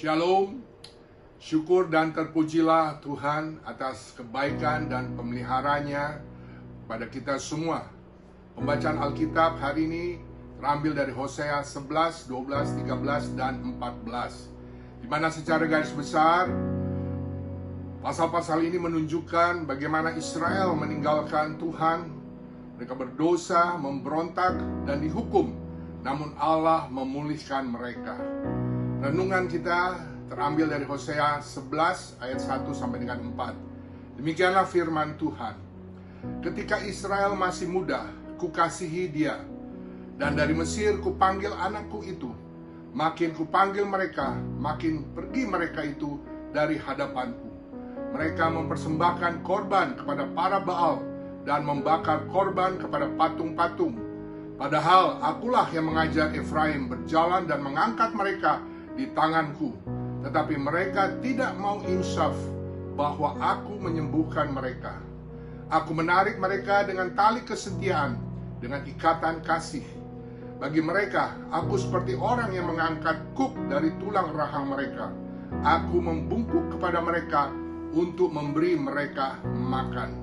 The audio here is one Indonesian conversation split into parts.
Shalom, syukur dan terpujilah Tuhan atas kebaikan dan pemeliharanya pada kita semua. Pembacaan Alkitab hari ini terambil dari Hosea 11, 12, 13, dan 14. Di mana secara garis besar, pasal-pasal ini menunjukkan bagaimana Israel meninggalkan Tuhan. Mereka berdosa, memberontak, dan dihukum. Namun Allah memulihkan mereka. Renungan kita terambil dari Hosea 11 ayat 1 sampai dengan 4. Demikianlah firman Tuhan. Ketika Israel masih muda, kukasihi dia. Dan dari Mesir kupanggil anakku itu. Makin kupanggil mereka, makin pergi mereka itu dari hadapanku. Mereka mempersembahkan korban kepada para Baal dan membakar korban kepada patung-patung. Padahal akulah yang mengajar Efraim berjalan dan mengangkat mereka di tanganku, tetapi mereka tidak mau insaf bahwa aku menyembuhkan mereka. Aku menarik mereka dengan tali kesetiaan, dengan ikatan kasih. Bagi mereka, aku seperti orang yang mengangkat kuk dari tulang rahang mereka. Aku membungkuk kepada mereka untuk memberi mereka makan.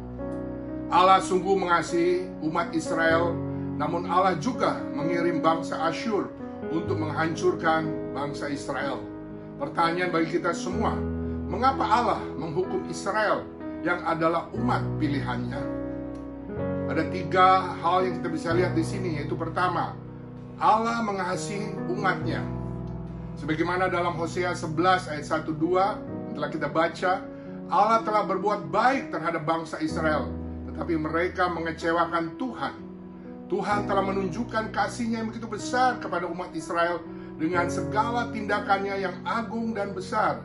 Allah sungguh mengasihi umat Israel, namun Allah juga mengirim bangsa Asyur untuk menghancurkan bangsa Israel. Pertanyaan bagi kita semua, mengapa Allah menghukum Israel yang adalah umat pilihannya? Ada 3 hal yang kita bisa lihat di sini, yaitu pertama, Allah mengasihi umatnya. Sebagaimana dalam Hosea 11 ayat 1-2 telah kita baca, Allah telah berbuat baik terhadap bangsa Israel, tetapi mereka mengecewakan Tuhan. Tuhan telah menunjukkan kasih-Nya yang begitu besar kepada umat Israel dengan segala tindakannya yang agung dan besar.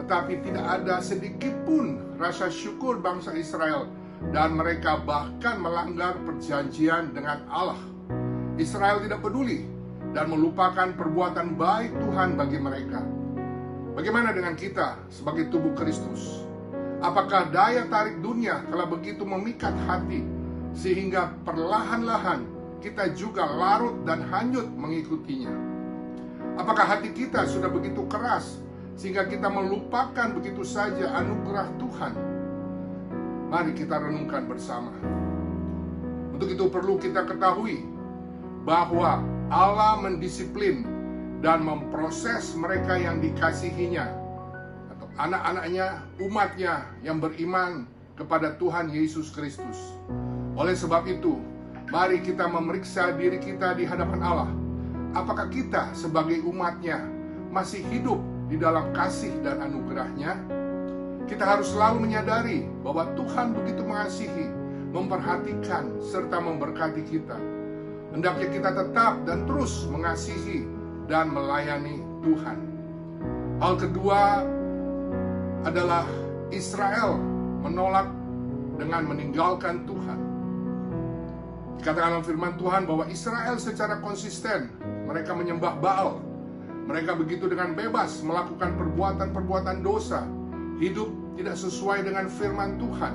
Tetapi tidak ada sedikit pun rasa syukur bangsa Israel, dan mereka bahkan melanggar perjanjian dengan Allah. Israel tidak peduli dan melupakan perbuatan baik Tuhan bagi mereka. Bagaimana dengan kita sebagai tubuh Kristus? Apakah daya tarik dunia telah begitu memikat hati sehingga perlahan-lahan kita juga larut dan hanyut mengikutinya? Apakah hati kita sudah begitu keras sehingga kita melupakan begitu saja anugerah Tuhan? Mari kita renungkan bersama. Untuk itu perlu kita ketahui bahwa Allah mendisiplin dan memproses mereka yang dikasihinya, atau anak-anaknya, umatnya yang beriman kepada Tuhan Yesus Kristus. Oleh sebab itu, mari kita memeriksa diri kita di hadapan Allah. Apakah kita sebagai umatnya masih hidup di dalam kasih dan anugerahnya? Kita harus selalu menyadari bahwa Tuhan begitu mengasihi, memperhatikan, serta memberkati kita. Hendaknya kita tetap dan terus mengasihi dan melayani Tuhan. Hal kedua adalah Israel menolak dengan meninggalkan Tuhan. Dikatakan dalam firman Tuhan bahwa Israel secara konsisten mereka menyembah Baal. Mereka begitu dengan bebas melakukan perbuatan-perbuatan dosa, hidup tidak sesuai dengan firman Tuhan.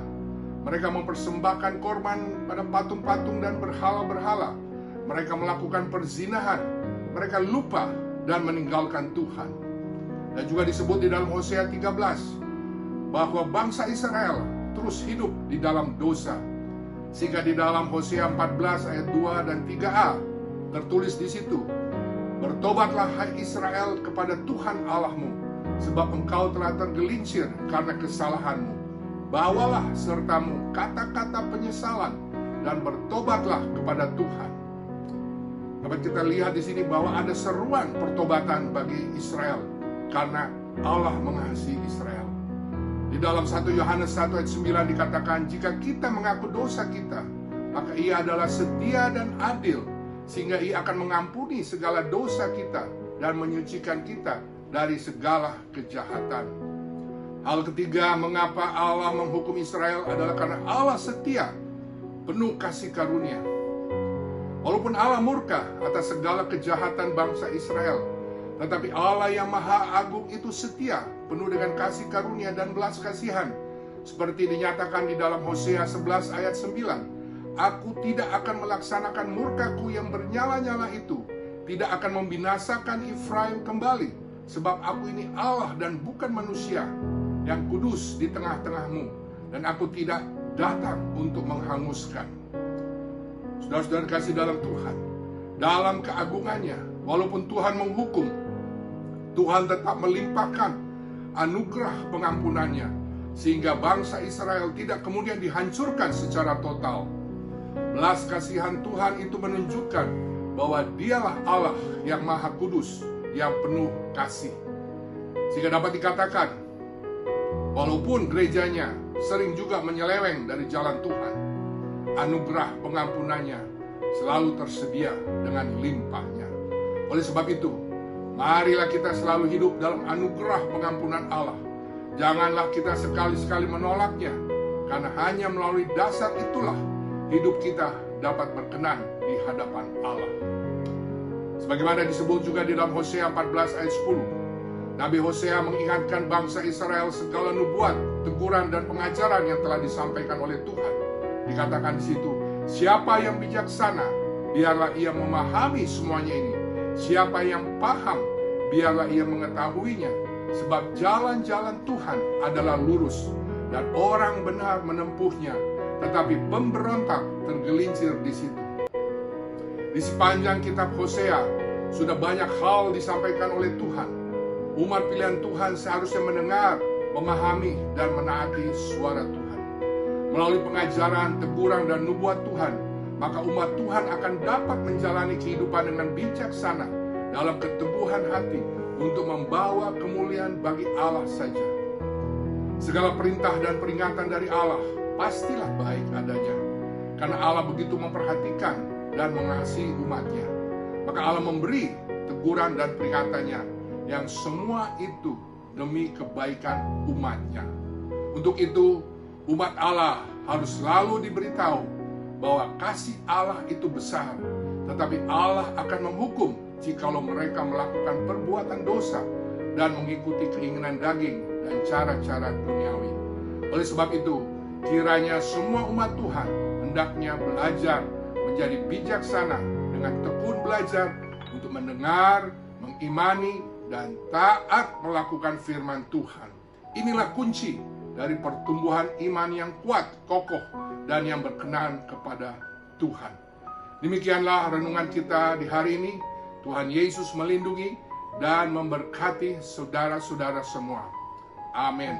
Mereka mempersembahkan korban pada patung-patung dan berhala-berhala. Mereka melakukan perzinahan. Mereka lupa dan meninggalkan Tuhan. Dan juga disebut di dalam Hosea 13 bahwa bangsa Israel terus hidup di dalam dosa. Sehingga di dalam Hosea 14 ayat 2 dan 3a tertulis di situ, bertobatlah hai Israel kepada Tuhan Allahmu, sebab engkau telah tergelincir karena kesalahanmu. Bawalah sertamu kata-kata penyesalan dan bertobatlah kepada Tuhan. Dapat kita lihat di sini bahwa ada seruan pertobatan bagi Israel karena Allah mengasihi Israel. Di dalam 1 Yohanes 1 ayat 9 dikatakan, jika kita mengaku dosa kita, maka Ia adalah setia dan adil, sehingga Ia akan mengampuni segala dosa kita dan menyucikan kita dari segala kejahatan. Hal ketiga, mengapa Allah menghukum Israel adalah karena Allah setia, penuh kasih karunia. Walaupun Allah murka atas segala kejahatan bangsa Israel, tetapi Allah yang Maha Agung itu setia, penuh dengan kasih karunia dan belas kasihan. Seperti dinyatakan di dalam Hosea 11 ayat 9. Aku tidak akan melaksanakan murkaku yang bernyala-nyala itu, tidak akan membinasakan Efraim kembali, sebab aku ini Allah dan bukan manusia, yang kudus di tengah-tengahmu, dan aku tidak datang untuk menghanguskan. Saudara-saudara kasih dalam Tuhan, dalam keagungannya, walaupun Tuhan menghukum, Tuhan tetap melimpahkan anugerah pengampunannya, sehingga bangsa Israel tidak kemudian dihancurkan secara total. Belas kasihan Tuhan itu menunjukkan bahwa Dialah Allah yang Maha Kudus, yang penuh kasih. Sehingga dapat dikatakan, walaupun gerejanya sering juga menyeleweng dari jalan Tuhan, anugerah pengampunannya selalu tersedia dengan limpahnya. Oleh sebab itu, marilah kita selalu hidup dalam anugerah pengampunan Allah. Janganlah kita sekali-sekali menolaknya, karena hanya melalui dasar itulah hidup kita dapat berkenan di hadapan Allah. Sebagaimana disebut juga di dalam Hosea 14 ayat 10, Nabi Hosea mengingatkan bangsa Israel segala nubuat, teguran dan pengajaran yang telah disampaikan oleh Tuhan. Dikatakan di situ, siapa yang bijaksana, biarlah ia memahami semuanya ini. Siapa yang paham, biarlah ia mengetahuinya. Sebab jalan-jalan Tuhan adalah lurus, dan orang benar menempuhnya, tetapi pemberontak tergelincir di situ. Di sepanjang kitab Hosea, sudah banyak hal disampaikan oleh Tuhan. Umat pilihan Tuhan seharusnya mendengar, memahami, dan menaati suara Tuhan. Melalui pengajaran, teguran, dan nubuat Tuhan, maka umat Tuhan akan dapat menjalani kehidupan dengan bijaksana dalam keteguhan hati, untuk membawa kemuliaan bagi Allah saja. Segala perintah dan peringatan dari Allah pastilah baik adanya, karena Allah begitu memperhatikan dan mengasihi umatnya. Maka Allah memberi teguran dan peringatannya, yang semua itu demi kebaikan umatnya. Untuk itu, umat Allah harus selalu diberitahu bahwa kasih Allah itu besar, tetapi Allah akan menghukum jikalau mereka melakukan perbuatan dosa dan mengikuti keinginan daging dan cara-cara duniawi. Oleh sebab itu, kiranya semua umat Tuhan hendaknya belajar menjadi bijaksana dengan tekun belajar untuk mendengar, mengimani, dan taat melakukan firman Tuhan. Inilah kunci dari pertumbuhan iman yang kuat, kokoh, dan yang berkenan kepada Tuhan. Demikianlah renungan kita di hari ini. Tuhan Yesus melindungi dan memberkati saudara-saudara semua. Amin.